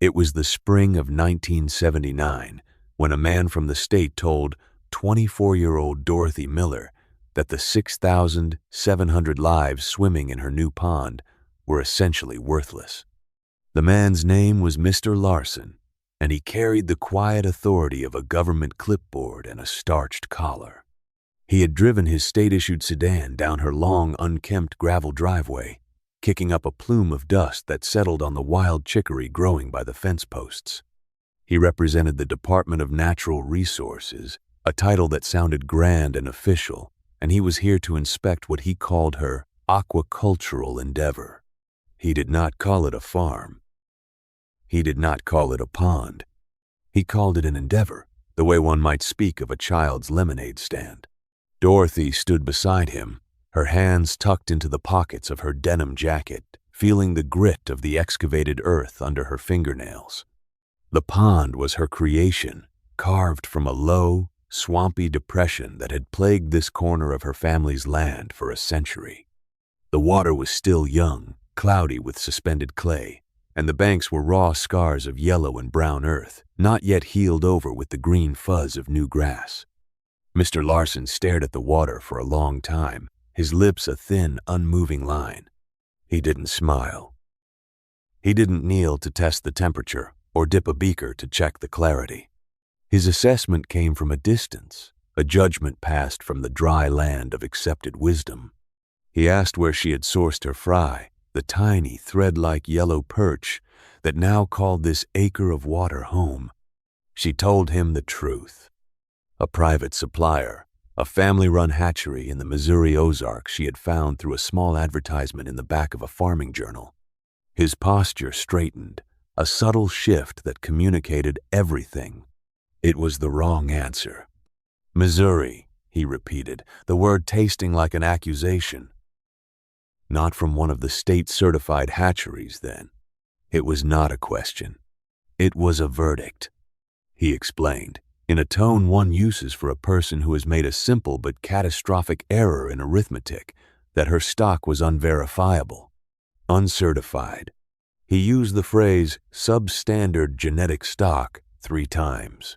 It was the spring of 1979 when a man from the state told 24-year-old Dorothy Miller that the 6,700 lives swimming in her new pond were essentially worthless. The man's name was Mr. Larson, and he carried the quiet authority of a government clipboard and a starched collar. He had driven his state-issued sedan down her long, unkempt gravel driveway, kicking up a plume of dust that settled on the wild chicory growing by the fence posts. He represented the Department of Natural Resources, a title that sounded grand and official, and he was here to inspect what he called her aquacultural endeavor. He did not call it a farm. He did not call it a pond. He called it an endeavor, the way one might speak of a child's lemonade stand. Dorothy stood beside him, her hands tucked into the pockets of her denim jacket, feeling the grit of the excavated earth under her fingernails. The pond was her creation, carved from a low, swampy depression that had plagued this corner of her family's land for a century. The water was still young, cloudy with suspended clay, and the banks were raw scars of yellow and brown earth, not yet healed over with the green fuzz of new grass. Mr. Larson stared at the water for a long time, his lips a thin, unmoving line. He didn't smile. He didn't kneel to test the temperature or dip a beaker to check the clarity. His assessment came from a distance, a judgment passed from the dry land of accepted wisdom. He asked where she had sourced her fry, the tiny, thread-like yellow perch that now called this acre of water home. She told him the truth. A private supplier, a family-run hatchery in the Missouri Ozarks she had found through a small advertisement in the back of a farming journal. His posture straightened, a subtle shift that communicated everything. It was the wrong answer. Missouri, he repeated, the word tasting like an accusation. Not from one of the state-certified hatcheries, then. It was not a question. It was a verdict, he explained, in a tone one uses for a person who has made a simple but catastrophic error in arithmetic, that her stock was unverifiable, uncertified. He used the phrase substandard genetic stock 3 times.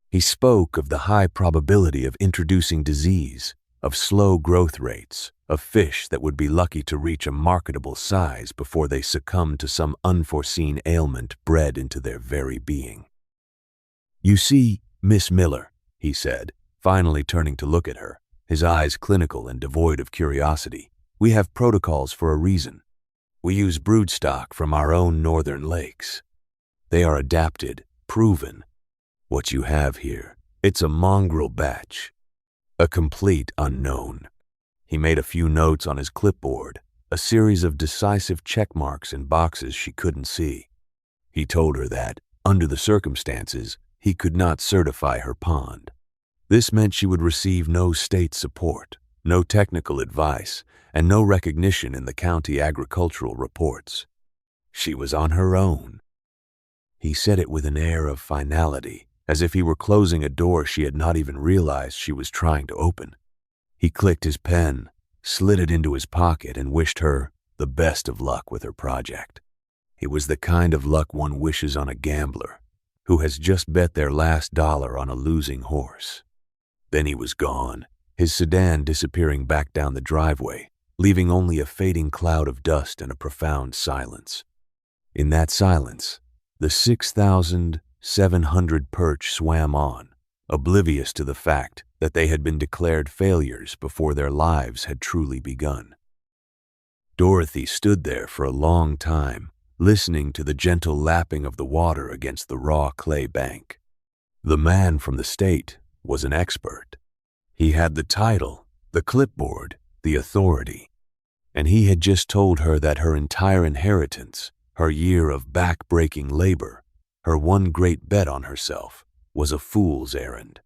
He spoke of the high probability of introducing disease, of slow growth rates, of fish that would be lucky to reach a marketable size before they succumbed to some unforeseen ailment bred into their very being. "You see, Miss Miller," he said, finally turning to look at her, his eyes clinical and devoid of curiosity, "we have protocols for a reason. We use broodstock from our own northern lakes. They are adapted, proven. What you have here, it's a mongrel batch, a complete unknown." He made a few notes on his clipboard, a series of decisive check marks in boxes she couldn't see. He told her that, under the circumstances, he could not certify her pond. This meant she would receive no state support, no technical advice, and no recognition in the county agricultural reports. She was on her own. He said it with an air of finality, as if he were closing a door she had not even realized she was trying to open. He clicked his pen, slid it into his pocket, and wished her the best of luck with her project. It was the kind of luck one wishes on a gambler who has just bet their last dollar on a losing horse. Then he was gone, his sedan disappearing back down the driveway, leaving only a fading cloud of dust and a profound silence. In that silence, the 6,700 perch swam on, oblivious to the fact that they had been declared failures before their lives had truly begun. Dorothy stood there for a long time, listening to the gentle lapping of the water against the raw clay bank. The man from the state was an expert. He had the title, the clipboard, the authority, and he had just told her that her entire inheritance, her year of back-breaking labor, her one great bet on herself, was a fool's errand.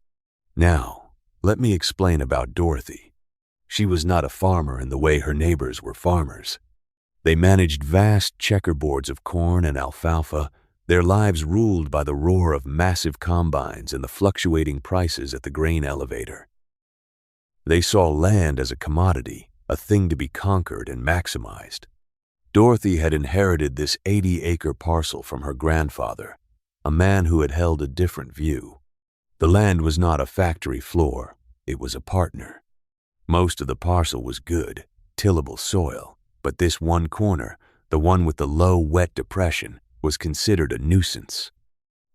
Now, let me explain about Dorothy. She was not a farmer in the way her neighbors were farmers. They managed vast checkerboards of corn and alfalfa, their lives ruled by the roar of massive combines and the fluctuating prices at the grain elevator. They saw land as a commodity, a thing to be conquered and maximized. Dorothy had inherited this 80-acre parcel from her grandfather, a man who had held a different view. The land was not a factory floor, it was a partner. Most of the parcel was good, tillable soil, but this one corner, the one with the low, wet depression, was considered a nuisance.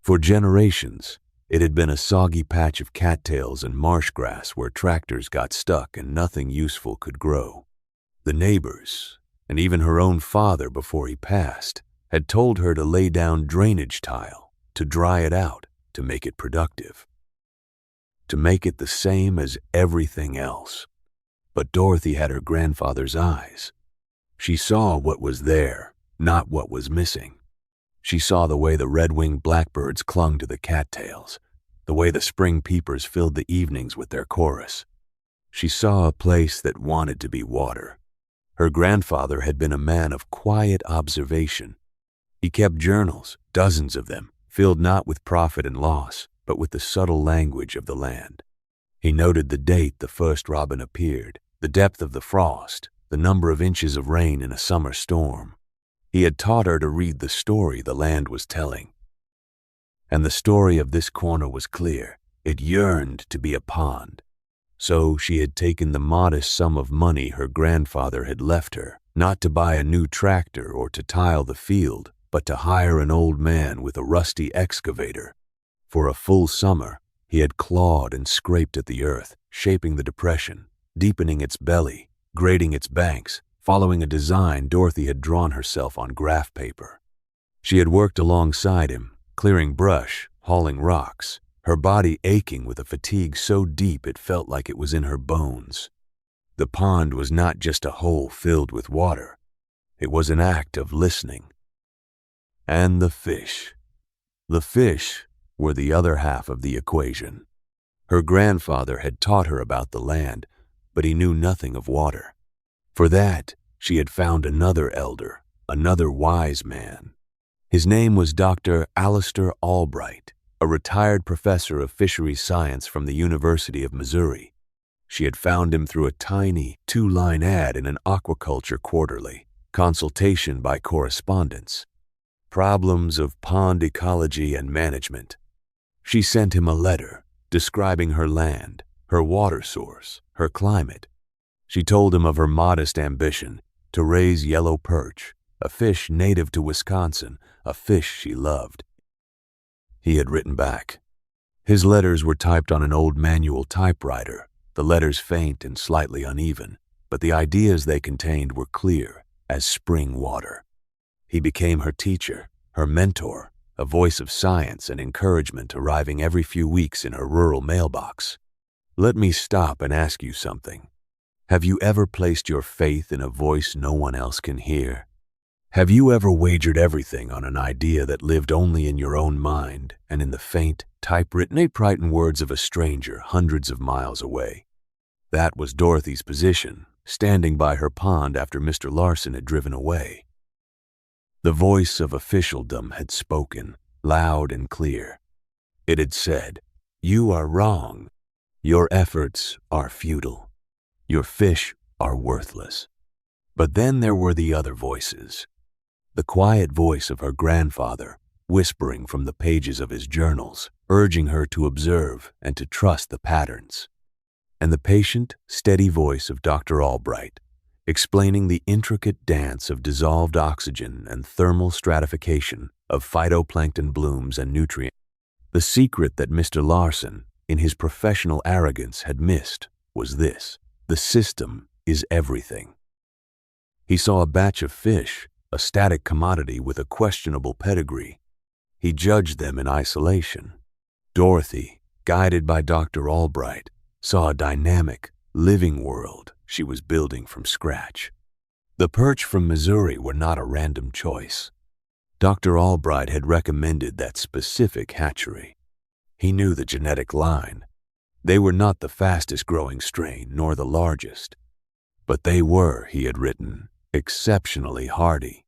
For generations, it had been a soggy patch of cattails and marsh grass where tractors got stuck and nothing useful could grow. The neighbors, and even her own father before he passed, had told her to lay down drainage tile, to dry it out, to make it productive, to make it the same as everything else. But Dorothy had her grandfather's eyes. She saw what was there, not what was missing. She saw the way the red-winged blackbirds clung to the cattails, the way the spring peepers filled the evenings with their chorus. She saw a place that wanted to be water. Her grandfather had been a man of quiet observation. He kept journals, dozens of them, filled not with profit and loss, but with the subtle language of the land. He noted the date the first robin appeared, the depth of the frost, the number of inches of rain in a summer storm. He had taught her to read the story the land was telling. And the story of this corner was clear. It yearned to be a pond. So she had taken the modest sum of money her grandfather had left her, not to buy a new tractor or to tile the field, but to hire an old man with a rusty excavator. For a full summer, he had clawed and scraped at the earth, shaping the depression, deepening its belly, grading its banks, following a design Dorothy had drawn herself on graph paper. She had worked alongside him, clearing brush, hauling rocks, her body aching with a fatigue so deep it felt like it was in her bones. The pond was not just a hole filled with water. It was an act of listening. And the fish. The fish were the other half of the equation. Her grandfather had taught her about the land, but he knew nothing of water. For that, she had found another elder, another wise man. His name was Dr. Alistair Albright, a retired professor of fisheries science from the University of Missouri. She had found him through a tiny, 2-line ad in an aquaculture quarterly, consultation by correspondence. Problems of pond ecology and management. She sent him a letter describing her land, her water source, her climate. She told him of her modest ambition to raise yellow perch, a fish native to Wisconsin, a fish she loved. He had written back. His letters were typed on an old manual typewriter, the letters faint and slightly uneven, but the ideas they contained were clear as spring water. He became her teacher, her mentor, a voice of science and encouragement arriving every few weeks in her rural mailbox. Let me stop and ask you something. Have you ever placed your faith in a voice no one else can hear? Have you ever wagered everything on an idea that lived only in your own mind and in the faint, typewritten words of a stranger hundreds of miles away? That was Dorothy's position, standing by her pond after Mr. Larson had driven away. The voice of officialdom had spoken, loud and clear. It had said, "You are wrong. Your efforts are futile. Your fish are worthless." But then there were the other voices. The quiet voice of her grandfather, whispering from the pages of his journals, urging her to observe and to trust the patterns. And the patient, steady voice of Dr. Albright, explaining the intricate dance of dissolved oxygen and thermal stratification of phytoplankton blooms and nutrients. The secret that Mr. Larson, in his professional arrogance, had missed was this: the system is everything. He saw a batch of fish, a static commodity with a questionable pedigree. He judged them in isolation. Dorothy, guided by Dr. Albright, saw a dynamic, living world she was building from scratch. The perch from Missouri were not a random choice. Dr. Albright had recommended that specific hatchery. He knew the genetic line. They were not the fastest growing strain nor the largest, but they were, he had written, exceptionally hardy.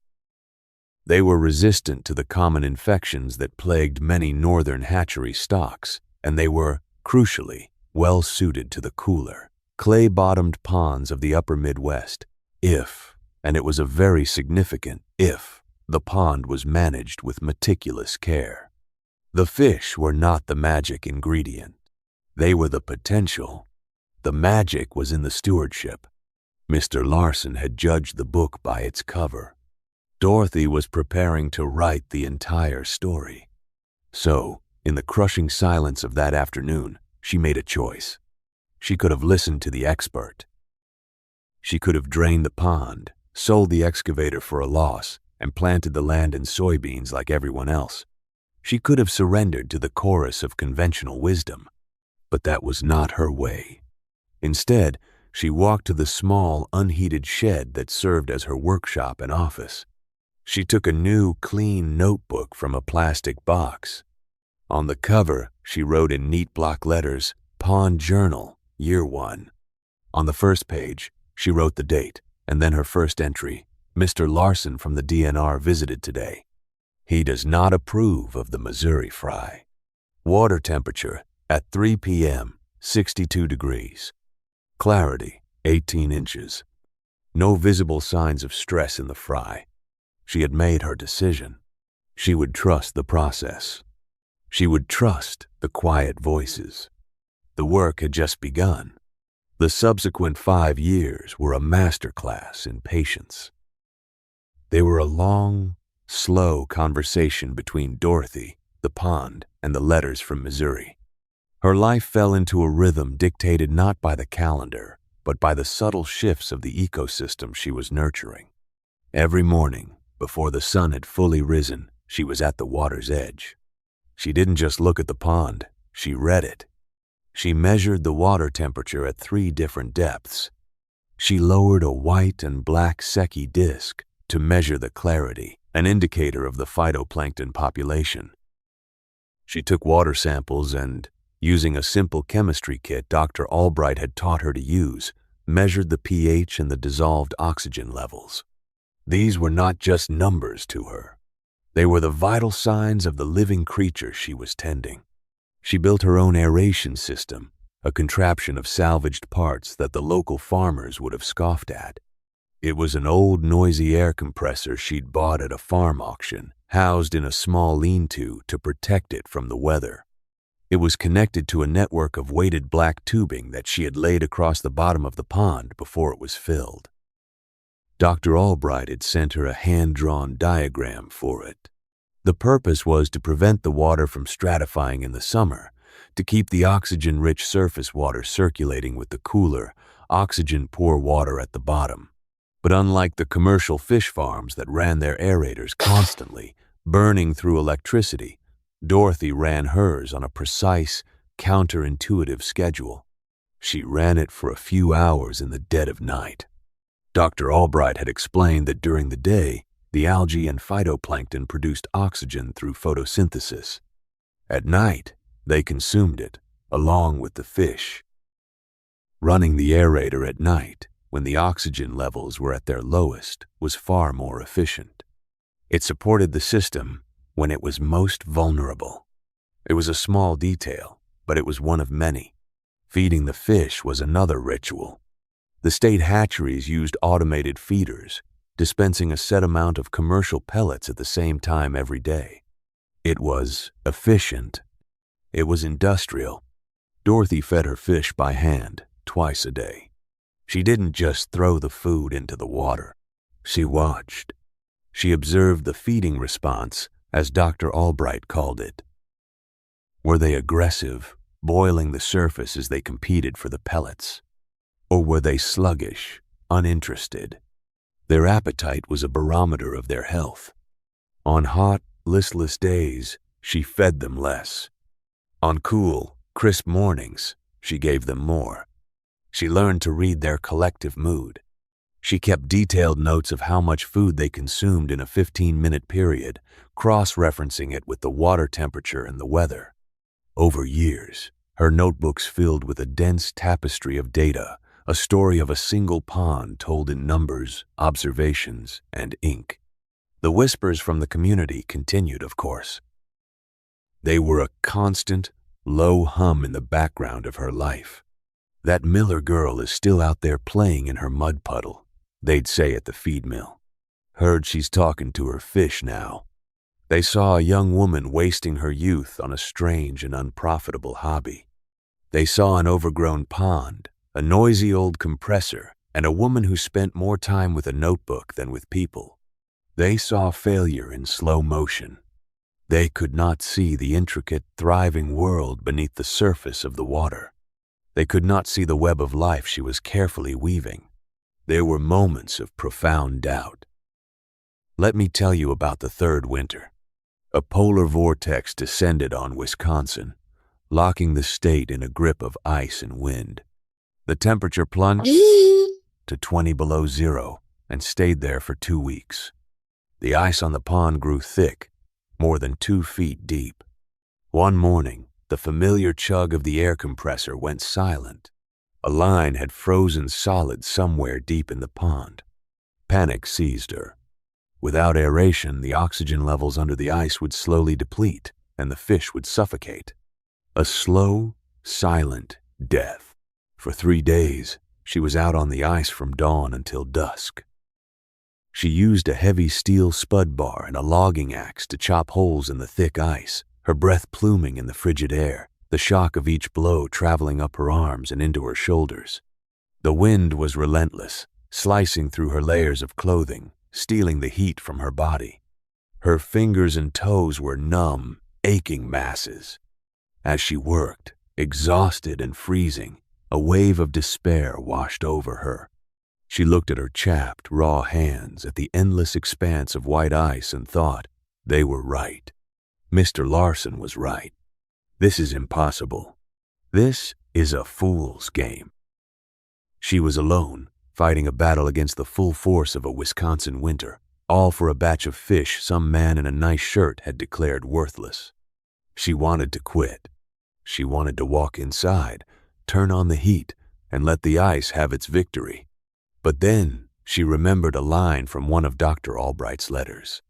They were resistant to the common infections that plagued many northern hatchery stocks, and they were, crucially, well suited to the cooler, clay-bottomed ponds of the upper Midwest, if and it was a very significant if the pond was managed with meticulous care. The fish were not the magic ingredient. They were the potential. The magic was in the stewardship. Mr. Larson had judged the book by its cover. Dorothy was preparing to write the entire story. So, in the crushing silence of that afternoon, she made a choice. She could have listened to the expert. She could have drained the pond, sold the excavator for a loss, and planted the land in soybeans like everyone else. She could have surrendered to the chorus of conventional wisdom. But that was not her way. Instead, she walked to the small, unheated shed that served as her workshop and office. She took a new, clean notebook from a plastic box. On the cover, she wrote in neat block letters, Pond Journal, Year 1. On the first page, she wrote the date, and then her first entry, Mr. Larson from the DNR visited today. He does not approve of the Missouri fry. Water temperature at 3 p.m., 62 degrees. Clarity, 18 inches. No visible signs of stress in the fry. She had made her decision. She would trust the process. She would trust the quiet voices. The work had just begun. The subsequent 5 years were a masterclass in patience. They were a long, slow conversation between Dorothy, the pond, and the letters from Missouri. Her life fell into a rhythm dictated not by the calendar, but by the subtle shifts of the ecosystem she was nurturing. Every morning, before the sun had fully risen, she was at the water's edge. She didn't just look at the pond, she read it. She measured the water temperature at 3 different depths. She lowered a white and black Secchi disc to measure the clarity, an indicator of the phytoplankton population. She took water samples and, using a simple chemistry kit Dr. Albright had taught her to use, measured the pH and the dissolved oxygen levels. These were not just numbers to her. They were the vital signs of the living creature she was tending. She built her own aeration system, a contraption of salvaged parts that the local farmers would have scoffed at. It was an old, noisy air compressor she'd bought at a farm auction, housed in a small lean-to protect it from the weather. It was connected to a network of weighted black tubing that she had laid across the bottom of the pond before it was filled. Dr. Albright had sent her a hand-drawn diagram for it. The purpose was to prevent the water from stratifying in the summer, to keep the oxygen-rich surface water circulating with the cooler, oxygen-poor water at the bottom. But unlike the commercial fish farms that ran their aerators constantly, burning through electricity, Dorothy ran hers on a precise, counterintuitive schedule. She ran it for a few hours in the dead of night. Dr. Albright had explained that during the day, the algae and phytoplankton produced oxygen through photosynthesis. At night, they consumed it, along with the fish. Running the aerator at night, when the oxygen levels were at their lowest, was far more efficient. It supported the system when it was most vulnerable. It was a small detail, but it was one of many. Feeding the fish was another ritual. The state hatcheries used automated feeders, dispensing a set amount of commercial pellets at the same time every day. It was efficient. It was industrial. Dorothy fed her fish by hand, twice a day. She didn't just throw the food into the water. She watched. She observed the feeding response, as Dr. Albright called it. Were they aggressive, boiling the surface as they competed for the pellets? Or were they sluggish, uninterested? Their appetite was a barometer of their health. On hot, listless days, she fed them less. On cool, crisp mornings, she gave them more. She learned to read their collective mood. She kept detailed notes of how much food they consumed in a 15-minute period, cross-referencing it with the water temperature and the weather. Over years, her notebooks filled with a dense tapestry of data, a story of a single pond told in numbers, observations, and ink. The whispers from the community continued, of course. They were a constant, low hum in the background of her life. That Miller girl is still out there playing in her mud puddle. they'd say at the feed mill. Heard she's talking to her fish now. They saw a young woman wasting her youth on a strange and unprofitable hobby. They saw an overgrown pond, a noisy old compressor, and a woman who spent more time with a notebook than with people. They saw failure in slow motion. They could not see the intricate, thriving world beneath the surface of the water. They could not see the web of life she was carefully weaving. There were moments of profound doubt. Let me tell you about the third winter. A polar vortex descended on Wisconsin, locking the state in a grip of ice and wind. The temperature plunged to 20 below zero and stayed there for 2 weeks. The ice on the pond grew thick, more than 2 feet deep. One morning, the familiar chug of the air compressor went silent. A line had frozen solid somewhere deep in the pond. Panic seized her. Without aeration, the oxygen levels under the ice would slowly deplete, and the fish would suffocate. A slow, silent death. For 3 days, she was out on the ice from dawn until dusk. She used a heavy steel spud bar and a logging axe to chop holes in the thick ice, her breath pluming in the frigid air, the shock of each blow traveling up her arms and into her shoulders. The wind was relentless, slicing through her layers of clothing, stealing the heat from her body. Her fingers and toes were numb, aching masses. As she worked, exhausted and freezing, a wave of despair washed over her. She looked at her chapped, raw hands, at the endless expanse of white ice and thought, they were right. Mr. Larson was right. This is impossible. This is a fool's game. She was alone, fighting a battle against the full force of a Wisconsin winter, all for a batch of fish some man in a nice shirt had declared worthless. She wanted to quit. She wanted to walk inside, turn on the heat, and let the ice have its victory. But then she remembered a line from one of Dr. Albright's letters.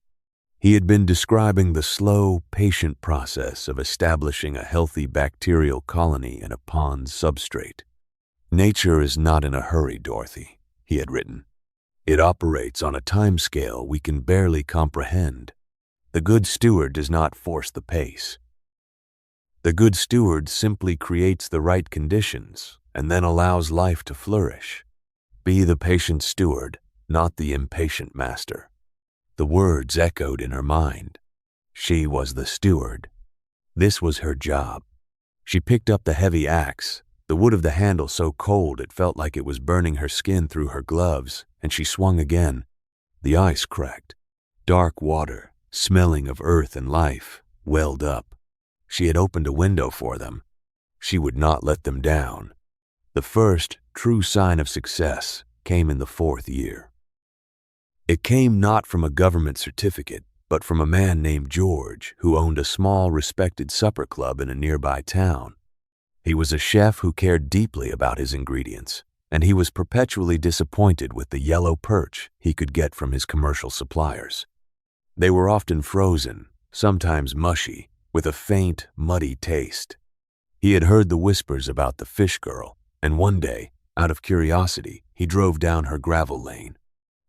He had been describing the slow, patient process of establishing a healthy bacterial colony in a pond's substrate. Nature is not in a hurry, Dorothy, he had written. It operates on a timescale we can barely comprehend. The good steward does not force the pace. The good steward simply creates the right conditions and then allows life to flourish. Be the patient steward, not the impatient master. The words echoed in her mind. She was the steward. This was her job. She picked up the heavy axe, the wood of the handle so cold it felt like it was burning her skin through her gloves, and she swung again. The ice cracked. Dark water, smelling of earth and life, welled up. She had opened a window for them. She would not let them down. The first true sign of success came in the 4th year. It came not from a government certificate, but from a man named George, who owned a small, respected supper club in a nearby town. He was a chef who cared deeply about his ingredients, and he was perpetually disappointed with the yellow perch he could get from his commercial suppliers. They were often frozen, sometimes mushy, with a faint, muddy taste. He had heard the whispers about the fish girl, and one day, out of curiosity, he drove down her gravel lane.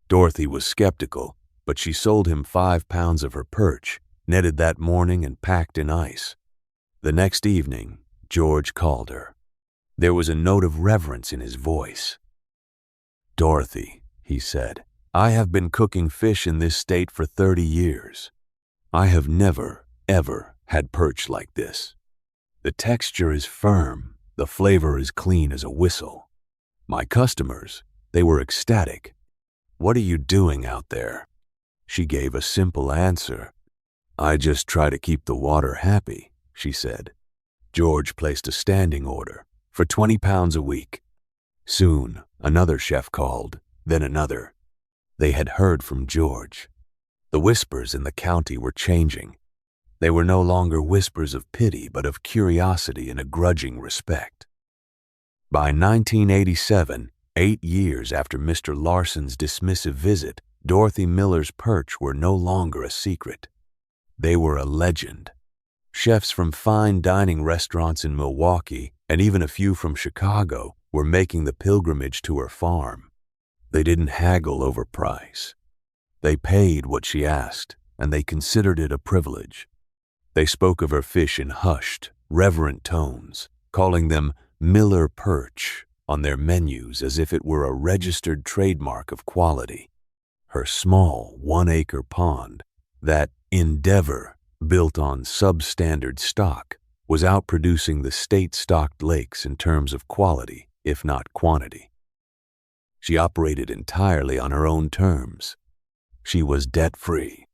Dorothy was skeptical, but she sold him 5 pounds of her perch, netted that morning and packed in ice. The next evening, George called her. There was a note of reverence in his voice. "Dorothy," he said, "I have been cooking fish in this state for 30 years. I have never, ever had perch like this. The texture is firm, the flavor is clean as a whistle. My customers, they were ecstatic. What are you doing out there?" She gave a simple answer. "I just try to keep the water happy," she said. George placed a standing order for 20 pounds a week. Soon, another chef called, then another. They had heard from George. The whispers in the county were changing. They were no longer whispers of pity, but of curiosity and a grudging respect. By 1987, 8 years after Mr. Larson's dismissive visit, Dorothy Miller's perch were no longer a secret. They were a legend. Chefs from fine dining restaurants in Milwaukee, and even a few from Chicago, were making the pilgrimage to her farm. They didn't haggle over price. They paid what she asked, and they considered it a privilege. They spoke of her fish in hushed, reverent tones, calling them Miller Perch on their menus as if it were a registered trademark of quality. Her small, one-acre pond, that endeavor built on substandard stock, was outproducing the state-stocked lakes in terms of quality, if not quantity. She operated entirely on her own terms. She was debt-free.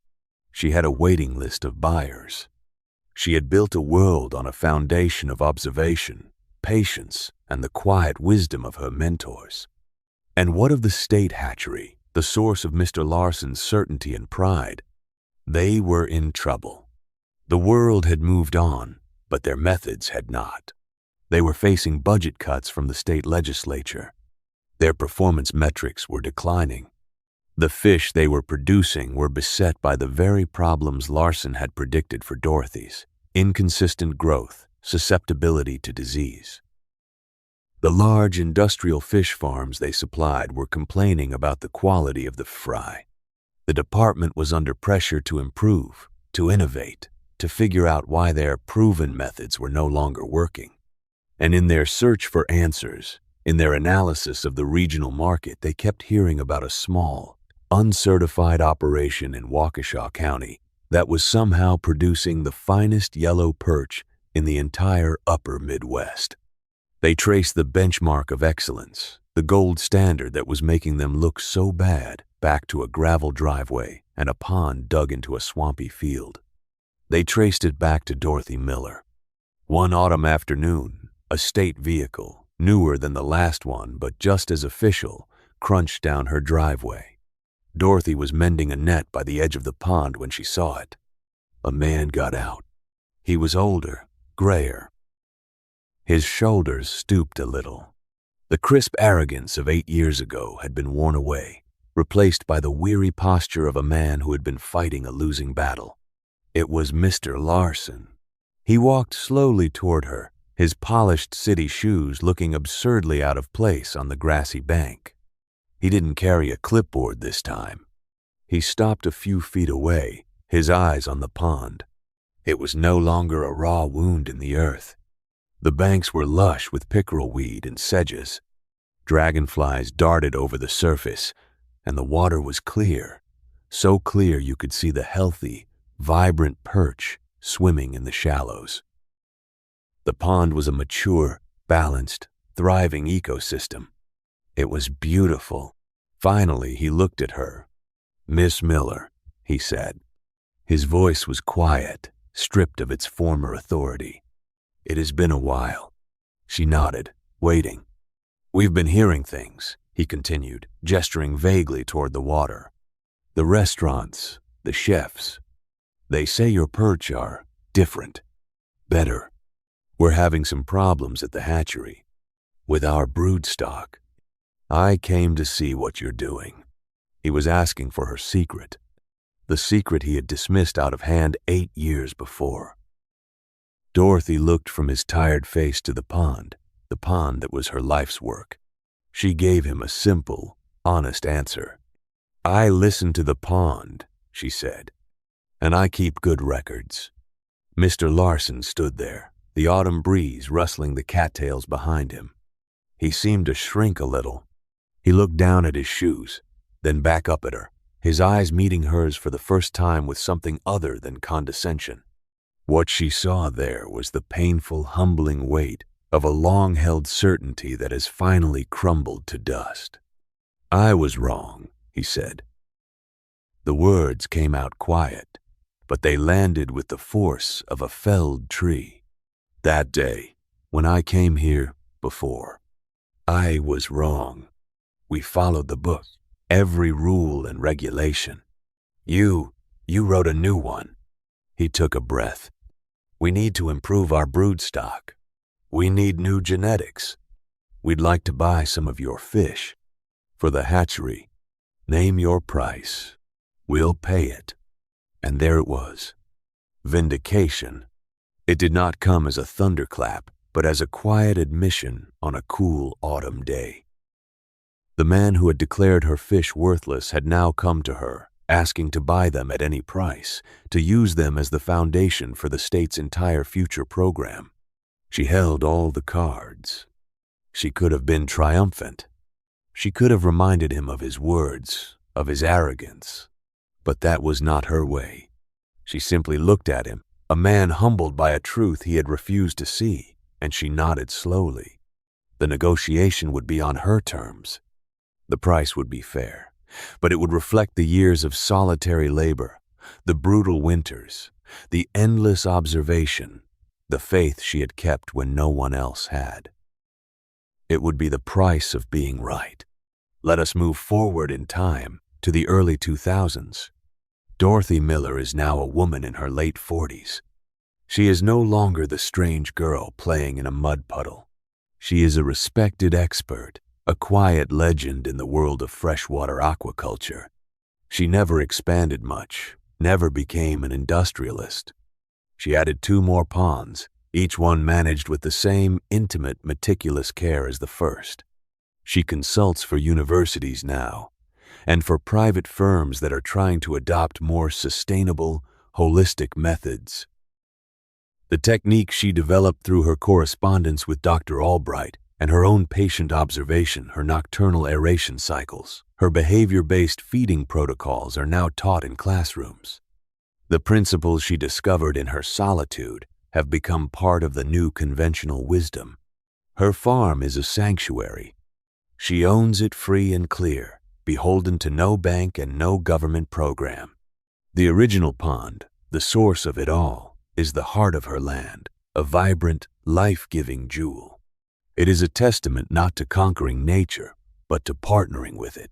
She had a waiting list of buyers. She had built a world on a foundation of observation, patience, and the quiet wisdom of her mentors. And what of the state hatchery, the source of Mr. Larson's certainty and pride? They were in trouble. The world had moved on, but their methods had not. They were facing budget cuts from the state legislature. Their performance metrics were declining. The fish they were producing were beset by the very problems Larson had predicted for Dorothy's: inconsistent growth, susceptibility to disease. The large industrial fish farms they supplied were complaining about the quality of the fry. The department was under pressure to improve, to innovate, to figure out why their proven methods were no longer working. And in their search for answers, in their analysis of the regional market, they kept hearing about a small, uncertified operation in Waukesha County that was somehow producing the finest yellow perch in the entire upper Midwest. They traced the benchmark of excellence, the gold standard that was making them look so bad, back to a gravel driveway and a pond dug into a swampy field. They traced it back to Dorothy Miller. One autumn afternoon, a state vehicle, newer than the last one but just as official, crunched down her driveway. Dorothy was mending a net by the edge of the pond when she saw it. A man got out. He was older, grayer. His shoulders stooped a little. The crisp arrogance of 8 years ago had been worn away, replaced by the weary posture of a man who had been fighting a losing battle. It was Mr. Larson. He walked slowly toward her, his polished city shoes looking absurdly out of place on the grassy bank. He didn't carry a clipboard this time. He stopped a few feet away, his eyes on the pond. It was no longer a raw wound in the earth. The banks were lush with pickerel weed and sedges. Dragonflies darted over the surface, and the water was clear, so clear you could see the healthy, vibrant perch swimming in the shallows. The pond was a mature, balanced, thriving ecosystem. It was beautiful. Finally, he looked at her. "Miss Miller," he said. His voice was quiet, stripped of its former authority. "It has been a while." She nodded, waiting. "We've been hearing things," he continued, gesturing vaguely toward the water. "The restaurants, the chefs. They say your perch are different, better. We're having some problems at the hatchery with our brood stock. I came to see what you're doing." He was asking for her secret, the secret he had dismissed out of hand 8 years before. Dorothy looked from his tired face to the pond that was her life's work. She gave him a simple, honest answer. "I listen to the pond," she said, "and I keep good records." Mr. Larson stood there, the autumn breeze rustling the cattails behind him. He seemed to shrink a little. He looked down at his shoes, then back up at her, his eyes meeting hers for the first time with something other than condescension. What she saw there was the painful, humbling weight of a long-held certainty that has finally crumbled to dust. "I was wrong," he said. The words came out quiet, but they landed with the force of a felled tree. "That day, when I came here before, I was wrong. We followed the book, every rule and regulation. You wrote a new one." He took a breath. "We need to improve our brood stock. We need new genetics. We'd like to buy some of your fish. For the hatchery, name your price. We'll pay it." And there it was. Vindication. It did not come as a thunderclap, but as a quiet admission on a cool autumn day. The man who had declared her fish worthless had now come to her, asking to buy them at any price, to use them as the foundation for the state's entire future program. She held all the cards. She could have been triumphant. She could have reminded him of his words, of his arrogance. But that was not her way. She simply looked at him, a man humbled by a truth he had refused to see, and she nodded slowly. The negotiation would be on her terms. The price would be fair, but it would reflect the years of solitary labor, the brutal winters, the endless observation, the faith she had kept when no one else had. It would be the price of being right. Let us move forward in time to the early 2000s. Dorothy Miller is now a woman in her late 40s. She is no longer the strange girl playing in a mud puddle. She is a respected expert, a quiet legend in the world of freshwater aquaculture. She never expanded much, never became an industrialist. She added 2 more ponds, each one managed with the same intimate, meticulous care as the first. She consults for universities now, and for private firms that are trying to adopt more sustainable, holistic methods. The technique she developed through her correspondence with Dr. Albright and her own patient observation, her nocturnal aeration cycles, her behavior-based feeding protocols are now taught in classrooms. The principles she discovered in her solitude have become part of the new conventional wisdom. Her farm is a sanctuary. She owns it free and clear, beholden to no bank and no government program. The original pond, the source of it all, is the heart of her land, a vibrant, life-giving jewel. It is a testament not to conquering nature, but to partnering with it.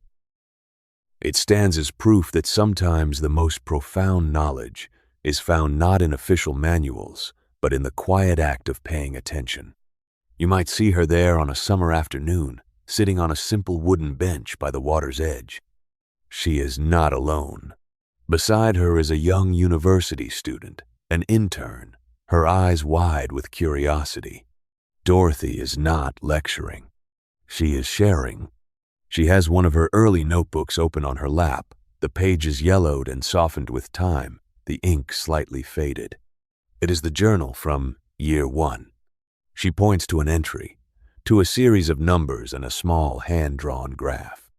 It stands as proof that sometimes the most profound knowledge is found not in official manuals, but in the quiet act of paying attention. You might see her there on a summer afternoon, sitting on a simple wooden bench by the water's edge. She is not alone. Beside her is a young university student, an intern, her eyes wide with curiosity. Dorothy is not lecturing. She is sharing. She has one of her early notebooks open on her lap, the pages yellowed and softened with time, the ink slightly faded. It is the journal from year 1. She points to an entry, to a series of numbers and a small hand-drawn graph.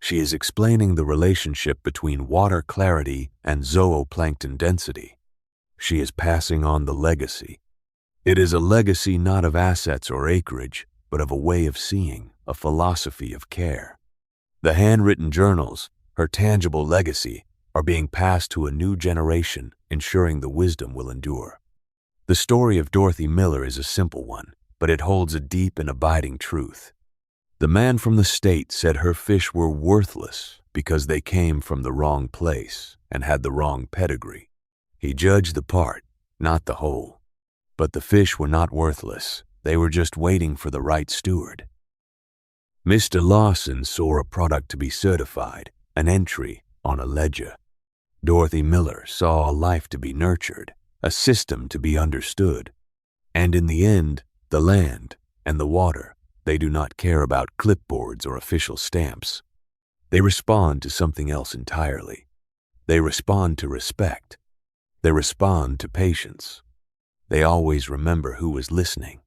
She is explaining the relationship between water clarity and zooplankton density. She is passing on the legacy. It is a legacy not of assets or acreage, but of a way of seeing, a philosophy of care. The handwritten journals, her tangible legacy, are being passed to a new generation, ensuring the wisdom will endure. The story of Dorothy Miller is a simple one, but it holds a deep and abiding truth. The man from the state said her fish were worthless because they came from the wrong place and had the wrong pedigree. He judged the part, not the whole. But the fish were not worthless. They were just waiting for the right steward. Mr. Lawson saw a product to be certified, an entry on a ledger. Dorothy Miller saw a life to be nurtured, a system to be understood. And in the end, the land and the water, they do not care about clipboards or official stamps. They respond to something else entirely. They respond to respect. They respond to patience. They always remember who was listening.